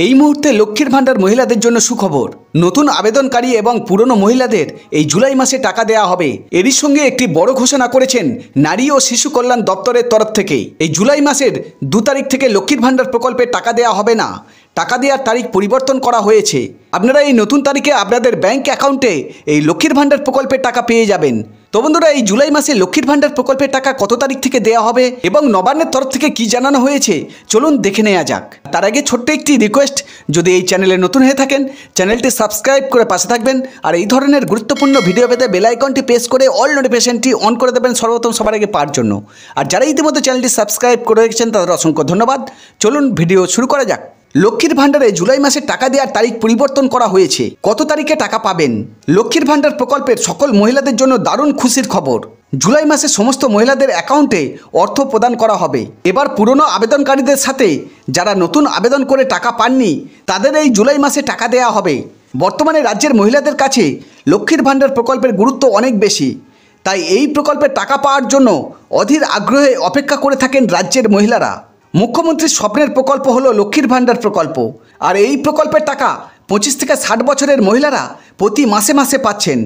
এই মুহূর্তে লক্ষ্মীর ভাণ্ডার মহিলাদের জন্য সুখবর। নতুন আবেদনকারী এবং পুরনো মহিলাদের এই জুলাই মাসে টাকা দেওয়া হবে। এরই সঙ্গে একটি বড় ঘোষণা করেছেন নারী ও শিশু কল্যাণ দপ্তরের তরফ থেকে। এই জুলাই মাসের 2 তারিখ থেকে লক্ষ্মীর ভাণ্ডার প্রকল্পে টাকা দেওয়া হবে না, টাকা দেওয়ার তারিখ পরিবর্তন করা হয়েছে। আপনারা এই নতুন তারিখে আপনাদের ব্যাংক অ্যাকাউন্টে এই লক্ষ্মীর ভাণ্ডার প্রকল্পের টাকা পেয়ে যাবেন। তো বন্ধুরা, এই জুলাই মাসে লক্ষ্মীর ভাণ্ডার প্রকল্পের টাকা কত তারিখ থেকে দেওয়া হবে এবং নবান্নের তরফ থেকে কি জানানো হয়েছে চলুন দেখে নেওয়া যাক। তার আগে ছোট্ট একটি রিকোয়েস্ট, যদি এই চ্যানেলে নতুন হয়ে থাকেন চ্যানেলটি সাবস্ক্রাইব করে পাশে থাকবেন, আর এই ধরনের গুরুত্বপূর্ণ ভিডিও পেতে বেল আইকনটি প্রেস করে অল নোটিফিকেশনটি অন করে দেবেন সর্বপ্রথম সবার আগে পাওয়ার জন্য। আর যারা ইতিমধ্যে চ্যানেলটি সাবস্ক্রাইব করে রেখেছেন তাদের অসংখ্য ধন্যবাদ। চলুন ভিডিও শুরু করা যাক। লক্ষ্মীর ভাণ্ডারে জুলাই মাসে টাকা দেওয়ার তারিখ পরিবর্তন করা হয়েছে। কত তারিখে টাকা পাবেন? লক্ষ্মীর ভাণ্ডার প্রকল্পের সকল মহিলাদের জন্য দারুণ খুশির খবর। জুলাই মাসে সমস্ত মহিলাদের অ্যাকাউন্টে অর্থ প্রদান করা হবে। এবার পুরনো আবেদনকারীদের সাথে যারা নতুন আবেদন করে টাকা পাননি তাদের এই জুলাই মাসে টাকা দেওয়া হবে। বর্তমানে রাজ্যের মহিলাদের কাছে লক্ষ্মীর ভাণ্ডার প্রকল্পের গুরুত্ব অনেক বেশি, তাই এই প্রকল্পের টাকা পাওয়ার জন্য অধীর আগ্রহে অপেক্ষা করে থাকেন রাজ্যের মহিলারা। মুখ্যমন্ত্রীর স্বপ্নের প্রকল্প হলো লক্ষ্মীর ভাণ্ডার প্রকল্প, আর এই প্রকল্পের টাকা 25 থেকে 60 বছরের মহিলারা প্রতি মাসে মাসে পাচ্ছেন।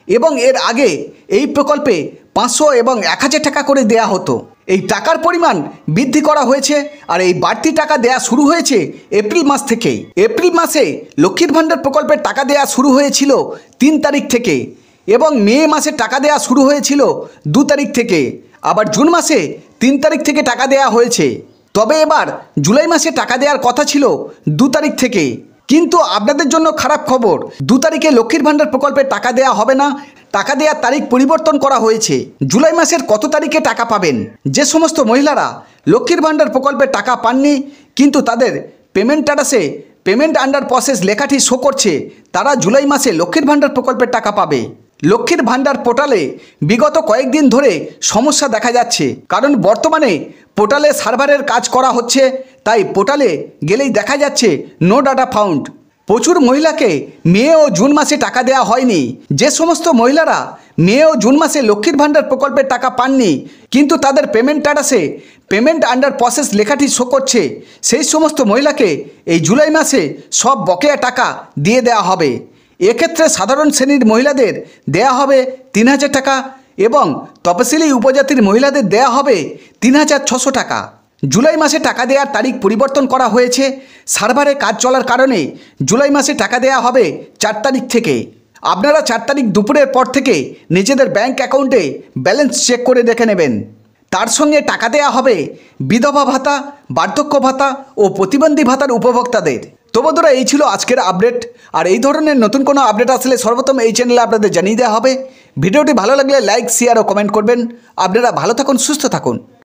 এবং এর আগে এই প্রকল্পে 500 এবং 1000 টাকা করে দেয়া হতো। এই টাকার পরিমাণ বৃদ্ধি করা হয়েছে, আর এই বাড়তি টাকা দেয়া শুরু হয়েছে এপ্রিল মাস থেকে। এপ্রিল মাসে লক্ষ্মীর ভাণ্ডার প্রকল্পের টাকা দেয়া শুরু হয়েছিল 3 তারিখ থেকে, এবং মে মাসে টাকা দেয়া শুরু হয়েছিল 2 তারিখ থেকে। আবার জুন মাসে 3 তারিখ থেকে টাকা দেয়া হয়েছে। তবে এবার জুলাই মাসে টাকা দেওয়ার কথা ছিল 2 তারিখ থেকে। কিন্তু আপনাদের জন্য খারাপ খবর, 2 তারিখে লক্ষ্মীর ভাণ্ডার প্রকল্পে টাকা দেওয়া হবে না, টাকা দেওয়ার তারিখ পরিবর্তন করা হয়েছে। জুলাই মাসের কত তারিখে টাকা পাবেন? যে সমস্ত মহিলারা লক্ষ্মীর ভাণ্ডার প্রকল্পে টাকা পাননি কিন্তু তাদের পেমেন্ট স্ট্যাটাসে পেমেন্ট আন্ডার প্রসেস লেখাটি শো করছে, তারা জুলাই মাসে লক্ষ্মীর ভাণ্ডার প্রকল্পের টাকা পাবে। লক্ষ্মীর ভাণ্ডার পোর্টালে বিগত কয়েকদিন ধরে সমস্যা দেখা যাচ্ছে, কারণ বর্তমানে পোর্টালে সার্ভারের কাজ করা হচ্ছে, তাই পোর্টালে গেলেই দেখা যাচ্ছে নো ডাটা ফাউন্ড। প্রচুর মহিলাকে মে ও জুন মাসে টাকা দেওয়া হয়নি। যে সমস্ত মহিলারা মে ও জুন মাসে লক্ষ্মীর ভাণ্ডার প্রকল্পের টাকা পাননি কিন্তু তাদের পেমেন্ট স্ট্যাটাসে পেমেন্ট আন্ডার প্রসেস লেখাটি শো করছে, সেই সমস্ত মহিলাকে এই জুলাই মাসে সব বকেয়া টাকা দিয়ে দেওয়া হবে। এক্ষেত্রে সাধারণ শ্রেণীর মহিলাদের দেয়া হবে 3000 টাকা এবং তপশিলি উপজাতির মহিলাদের দেয়া হবে 3600 টাকা। জুলাই মাসে টাকা দেওয়ার তারিখ পরিবর্তন করা হয়েছে। সার্ভারে কাজ চলার কারণে জুলাই মাসে টাকা দেওয়া হবে 4 তারিখ থেকে। আপনারা 4 তারিখ দুপুরের পর থেকে নিজেদের ব্যাংক অ্যাকাউন্টে ব্যালেন্স চেক করে দেখে নেবেন। তার সঙ্গে টাকা দেওয়া হবে বিধবা ভাতা, বার্ধক্য ভাতা ও প্রতিবন্ধী ভাতার উপভোক্তাদের। তো বন্ধুরা, এই ছিল আজকের আপডেট। আর এই ধরনের নতুন কোনো আপডেট আসলে সর্বপ্রথম এই চ্যানেলে আপনাদের জানিয়ে দেওয়া হবে। ভিডিওটি ভালো লাগলে লাইক, শেয়ার ও কমেন্ট করবেন। আপনারা ভালো থাকুন, সুস্থ থাকুন।